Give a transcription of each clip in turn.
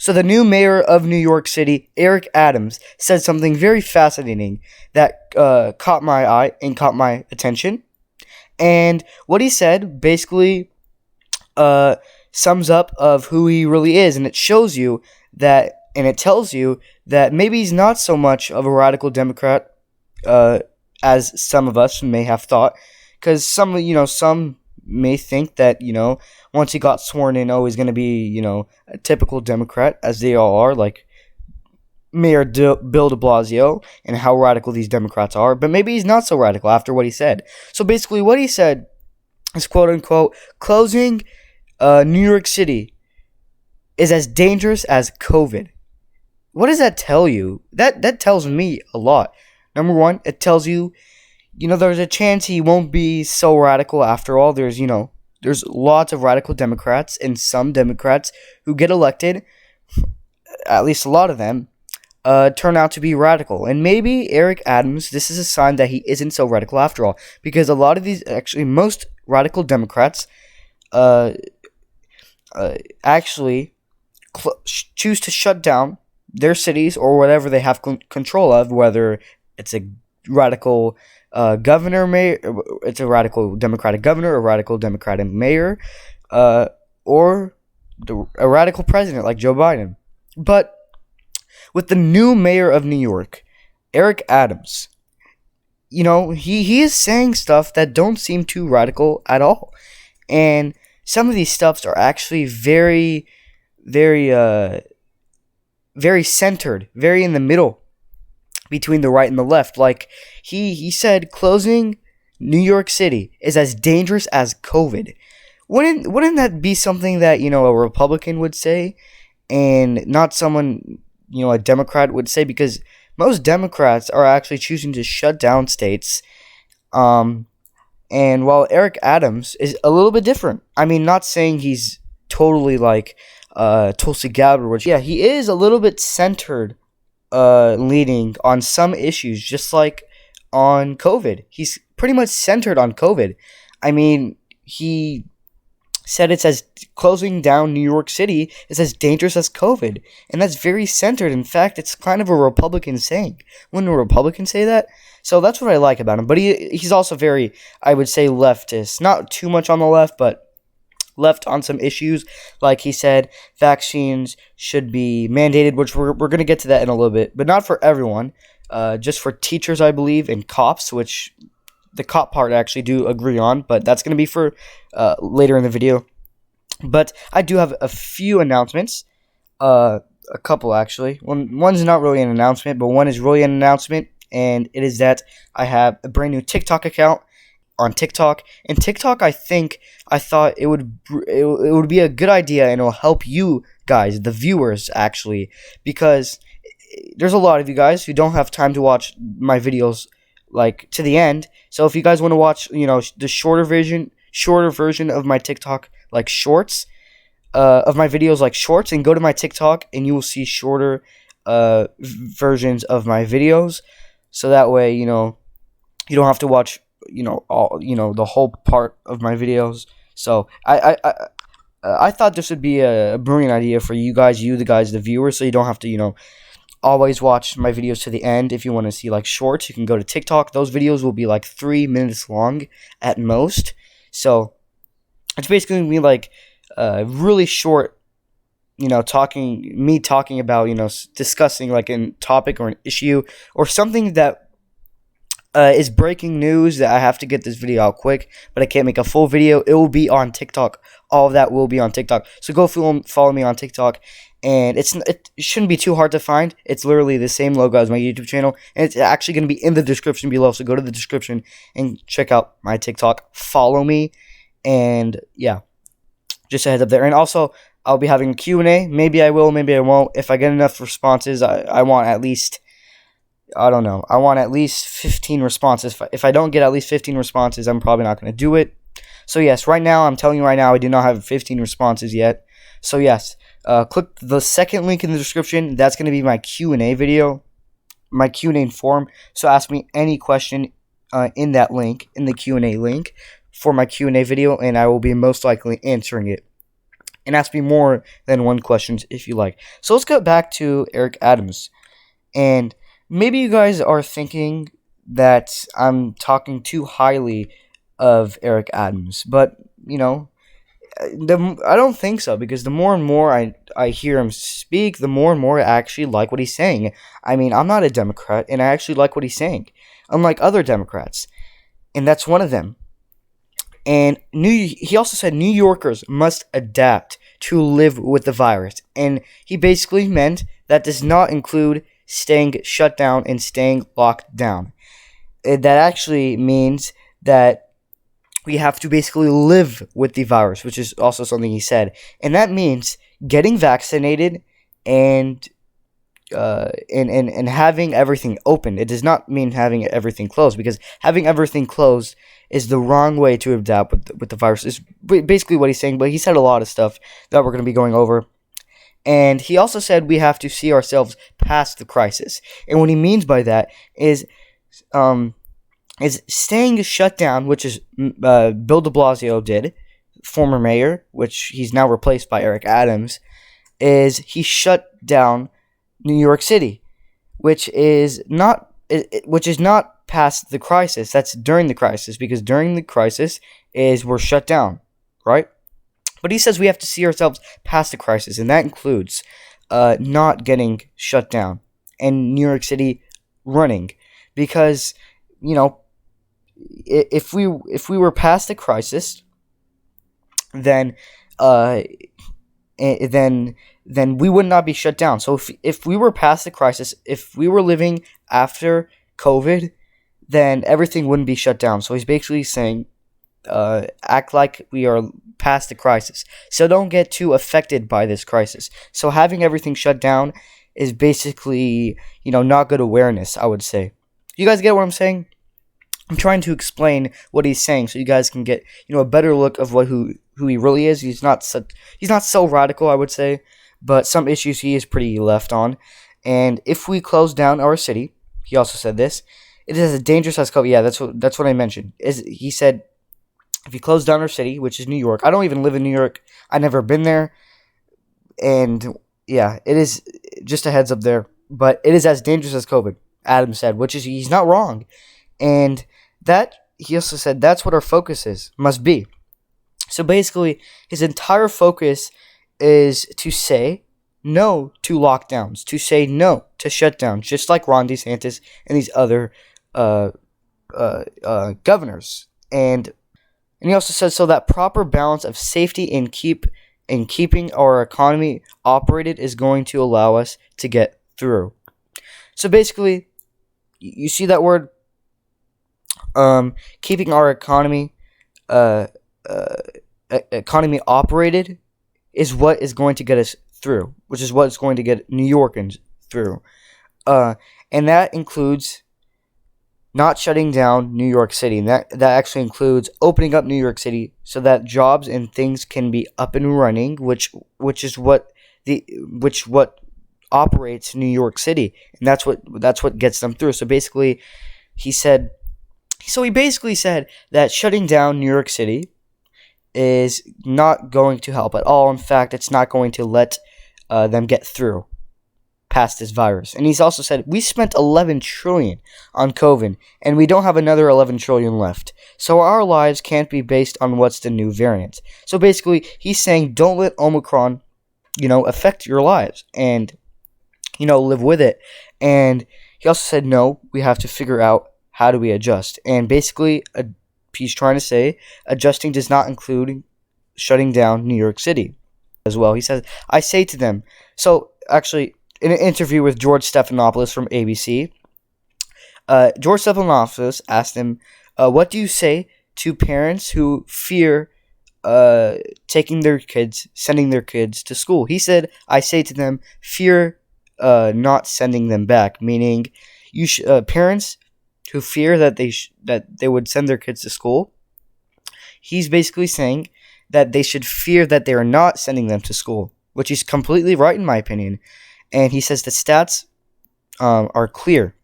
So the new mayor of New York City, Eric Adams, said something very fascinating that caught my eye and caught my attention. And what he said basically sums up of who he really is, and it shows you that, and it tells you that maybe he's not so much of a radical Democrat as some of us may have thought, because some may think that once he got sworn in, he's going to be a typical Democrat, as they all are, like Mayor Bill de Blasio, and how radical these Democrats are. But maybe he's not so radical after what he said. So basically, what he said is, quote unquote, closing New York City is as dangerous as COVID. What does that tell you? That tells me a lot. Number one, it tells you, there's a chance he won't be so radical after all. There's lots of radical Democrats, and some Democrats who get elected, at least a lot of them, turn out to be radical. And maybe Eric Adams, this is a sign that he isn't so radical after all, because a lot of these, actually most radical Democrats actually choose to shut down their cities or whatever they have control of, whether it's a radical it's a radical Democratic governor, a radical Democratic mayor, or a radical president like Joe Biden. But with the new mayor of New York, Eric Adams, he is saying stuff that don't seem too radical at all. And some of these stuffs are actually very, very, very centered, very in the middle between the right and the left. Like, he said closing New York City is as dangerous as COVID. Wouldn't that be something that, a Republican would say, and not someone, a Democrat would say? Because most Democrats are actually choosing to shut down states. And while Eric Adams is a little bit different. I mean, not saying he's totally like Tulsi Gabbard, which, yeah, he is a little bit centered, leaning on some issues, just like on COVID. He's pretty much centered on COVID. I mean, he said it's as closing down New York City is as dangerous as COVID, and that's very centered. In fact, it's kind of a Republican saying. Wouldn't a Republican say that? So that's what I like about him. But he's also very, I would say, leftist. Not too much on the left, but left on some issues. Like he said, vaccines should be mandated, which we're going to get to that in a little bit, but not for everyone. Just for teachers, I believe, and cops, which the cop part I actually do agree on, but that's going to be for later in the video. But I do have a few announcements. A couple, actually. One's not really an announcement, but one is really an announcement, and it is that I have a brand new TikTok account on TikTok. And TikTok, I thought it would be a good idea, and it'll help you guys, the viewers, actually, because there's a lot of you guys who don't have time to watch my videos like to the end. So if you guys want to watch, the shorter version of my TikTok, like shorts, of my videos like shorts, and go to my TikTok and you will see shorter versions of my videos. So that way, you don't have to watch, all, the whole part of my videos. So I thought this would be a brilliant idea for you guys, the viewers, so you don't have to, always watch my videos to the end. If you want to see like shorts, you can go to TikTok. Those videos will be like 3 minutes long at most. So it's basically going to be like really short, talking about, discussing like a topic or an issue or something that is breaking news that I have to get this video out quick, but I can't make a full video. It will be on TikTok. All of that will be on TikTok. So go follow me on TikTok. And it shouldn't be too hard to find. It's literally the same logo as my YouTube channel. And it's actually going to be in the description below. So go to the description and check out my TikTok. Follow me. And yeah, just a heads up there. And also, I'll be having a Q&A. Maybe I will, maybe I won't. If I get enough responses, I want at least, I don't know. I want at least 15 responses. If I don't get at least 15 responses, I'm probably not going to do it. So yes, right now, I'm telling you right now, I do not have 15 responses yet. So yes. Click the second link in the description. That's going to be my Q&A video, my Q&A form. So ask me any question in that link, in the Q&A link for my Q&A video, and I will be most likely answering it. and ask me more than one question if you like. So let's get back to Eric Adams. And maybe you guys are thinking that I'm talking too highly of Eric Adams, but I don't think so, because the more and more I hear him speak, the more and more I actually like what he's saying. I mean, I'm not a Democrat, and I actually like what he's saying, unlike other Democrats, and that's one of them. And he also said New Yorkers must adapt to live with the virus, and he basically meant that does not include staying shut down and staying locked down. That actually means that we have to basically live with the virus, which is also something he said. And that means getting vaccinated and having everything open. It does not mean having everything closed, because having everything closed is the wrong way to adapt with the virus. Is basically what he's saying, but he said a lot of stuff that we're going to be going over. And he also said we have to see ourselves past the crisis. And what he means by that is staying shut down, which is Bill de Blasio did, former mayor, which he's now replaced by Eric Adams, is he shut down New York City, which is not past the crisis. That's during the crisis, because during the crisis is we're shut down, right? But he says we have to see ourselves past the crisis, and that includes not getting shut down and New York City running, because if we were past the crisis, then we would not be shut down. So if we were past the crisis, if we were living after COVID, then everything wouldn't be shut down. So he's basically saying, act like we are past the crisis. So don't get too affected by this crisis. So having everything shut down is basically, not good awareness, I would say. You guys get what I'm saying? I'm trying to explain what he's saying so you guys can get, a better look of who he really is. He's not so radical, I would say, but some issues he is pretty left on. And if we close down our city, he also said this, it is as dangerous as COVID. Yeah, that's what I mentioned. He said, if you close down our city, which is New York, I don't even live in New York. I've never been there. And yeah, it is just a heads up there. But it is as dangerous as COVID, Adams said, which is, he's not wrong. And that, he also said, that's what our focus must be. So basically, his entire focus is to say no to lockdowns, to say no to shutdowns, just like Ron DeSantis and these other governors. And he also says, so that proper balance of safety and keeping our economy operated is going to allow us to get through. So basically, you see that word, keeping our economy operated is what is going to get us through, which is what is going to get New Yorkers through. And that includes not shutting down New York City. And that actually includes opening up New York City so that jobs and things can be up and running, which what operates New York City. And that's what gets them through. So basically, he basically said that shutting down New York City is not going to help at all. In fact, it's not going to let them get through past this virus. And he's also said, we spent $11 trillion on COVID, and we don't have another $11 trillion left. So our lives can't be based on what's the new variant. So basically, he's saying, don't let Omicron, affect your lives, and, live with it. And he also said, no, we have to figure out how do we adjust. And basically, he's trying to say adjusting does not include shutting down New York City as well. He says, I say to them, so actually, in an interview with George Stephanopoulos from ABC, George Stephanopoulos asked him, what do you say to parents who fear sending their kids to school? He said, I say to them, fear not sending them back, meaning parents who fear that they would send their kids to school. He's basically saying that they should fear that they are not sending them to school, which is completely right in my opinion. And he says the stats are clear.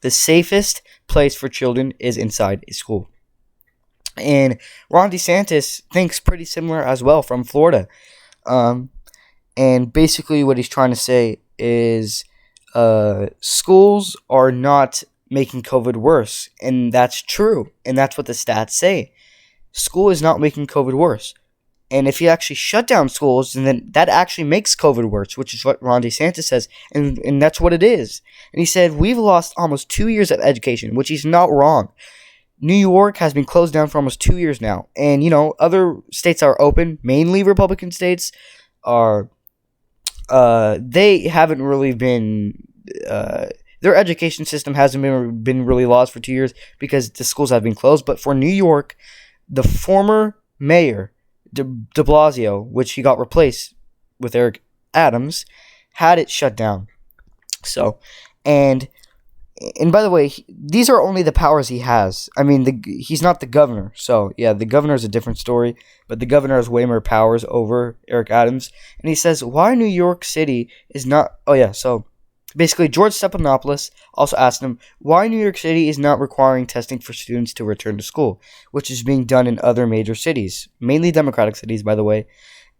The safest place for children is inside a school. And Ron DeSantis thinks pretty similar as well, from Florida. Um, and basically, what he's trying to say is schools are not making COVID worse. And that's true. And that's what the stats say. School is not making COVID worse. And if you actually shut down schools, then that actually makes COVID worse, which is what Ron DeSantis says. And that's what it is. And he said, we've lost almost 2 years of education, which he's not wrong. New York has been closed down for almost 2 years now. And, other states are open, mainly Republican states, are they haven't really been their education system hasn't been really lost for 2 years because the schools have been closed. But for New York, the former mayor de Blasio, which he got replaced with Eric Adams, had it shut down. So, and by the way, these are only the powers he has. I mean, he's not the governor. So, yeah, the governor is a different story. But the governor has way more powers over Eric Adams. And he says, why New York City is not... Oh, yeah, so basically, George Stephanopoulos also asked him why New York City is not requiring testing for students to return to school, which is being done in other major cities, mainly Democratic cities, by the way.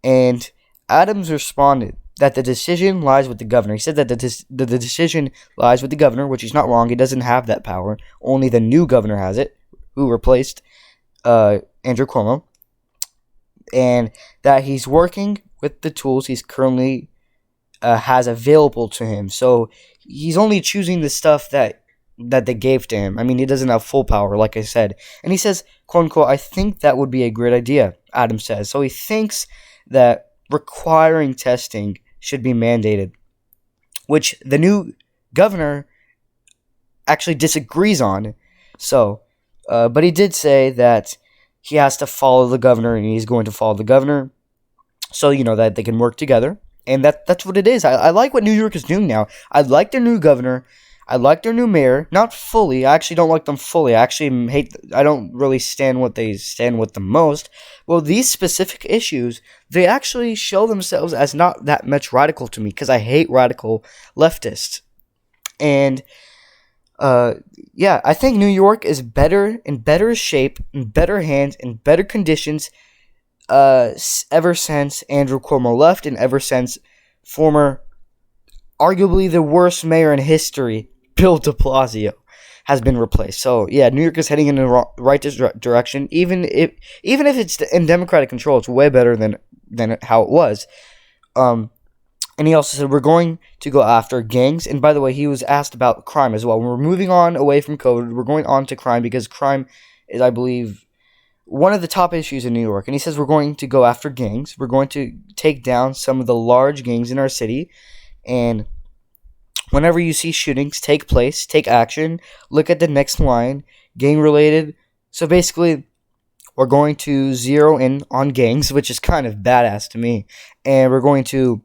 And Adams responded that the decision lies with the governor. He said that the decision lies with the governor, which he's not wrong. He doesn't have that power. Only the new governor has it, who replaced Andrew Cuomo. And that he's working with the tools he's currently has available to him. So he's only choosing the stuff that they gave to him. I mean, he doesn't have full power, like I said. And he says, quote unquote, I think that would be a great idea, Adams says. So he thinks that requiring testing should be mandated, which the new governor actually disagrees on. So, but he did say that he has to follow the governor, and he's going to follow the governor, so that they can work together. And that's what it is. I like what New York is doing now. I like their new governor. I like their new mayor. Not fully. I actually don't like them fully. I actually I don't really stand what they stand with the most. Well, these specific issues, they actually show themselves as not that much radical to me, because I hate radical leftists. And yeah, I think New York is in better shape, in better hands, in better conditions ever since Andrew Cuomo left, and ever since former, arguably the worst mayor in history, Bill de Blasio, has been replaced. So yeah, New York is heading in the right direction. Even if it's in Democratic control, it's way better than how it was. And he also said, we're going to go after gangs. And by the way, he was asked about crime as well. When we're moving on away from COVID, we're going on to crime, because crime is, I believe, one of the top issues in New York. And he says we're going to go after gangs. We're going to take down some of the large gangs in our city. And whenever you see shootings take place, take action. Look at the next line, gang-related. So basically, we're going to zero in on gangs, which is kind of badass to me. And we're going to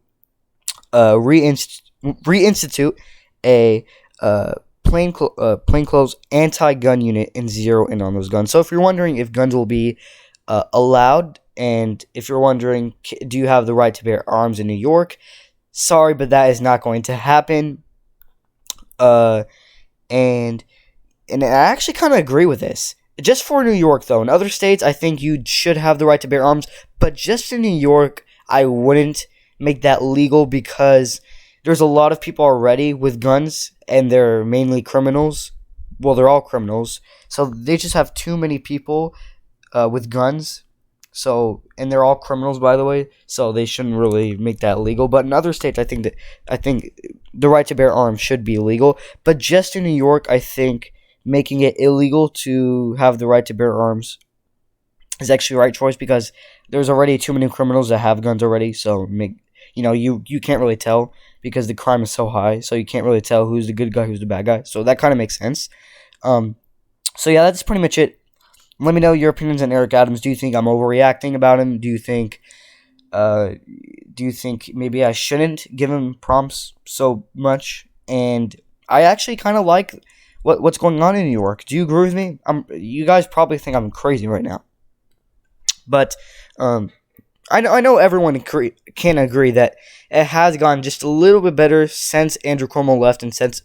reinstitute a plainclothes anti-gun unit and zero in on those guns. So if you're wondering if guns will be allowed, and if you're wondering, do you have the right to bear arms in New York? Sorry, but that is not going to happen. And I actually kind of agree with this. Just for New York, though. In other states, I think you should have the right to bear arms. But just in New York, I wouldn't make that legal, because there's a lot of people already with guns, and they're mainly criminals. Well, they're all criminals. So they just have too many people with guns. So, and they're all criminals, by the way. So they shouldn't really make that legal. But in other states, I think the right to bear arms should be legal. But just in New York, I think making it illegal to have the right to bear arms is actually the right choice, because there's already too many criminals that have guns already. So you can't really tell, because the crime is so high, so you can't really tell who's the good guy, who's the bad guy. So that kind of makes sense. So yeah, that's pretty much it. Let me know your opinions on Eric Adams. Do you think I'm overreacting about him? Do you think maybe I shouldn't give him prompts so much? And I actually kind of like what's going on in New York. Do you agree with me? You guys probably think I'm crazy right now, but I know everyone can agree that it has gone just a little bit better since Andrew Cuomo left, and since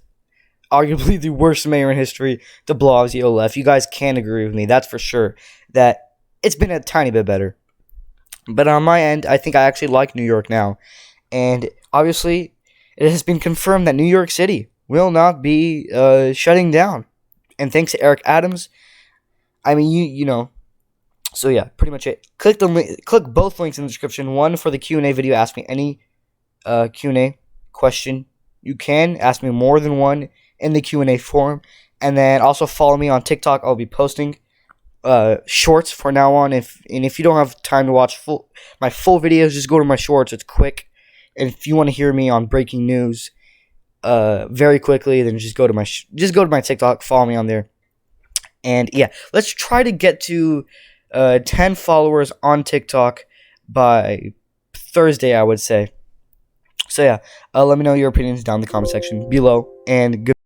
arguably the worst mayor in history, de Blasio, left. You guys can agree with me, that's for sure, that it's been a tiny bit better. But on my end, I think I actually like New York now. And obviously, it has been confirmed that New York City will not be shutting down. And thanks to Eric Adams, I mean, you know. So yeah, pretty much it. Click both links in the description. One for the Q&A video. Ask me any Q&A question. You can ask me more than one in the Q&A forum. And then also follow me on TikTok. I'll be posting shorts for now on. If you don't have time to watch my full videos, just go to my shorts. It's quick. And if you want to hear me on breaking news very quickly, then just go to my TikTok, follow me on there. And yeah, let's try to get to 10 followers on TikTok by Thursday, I would say. So yeah, let me know your opinions down in the comment section below, and good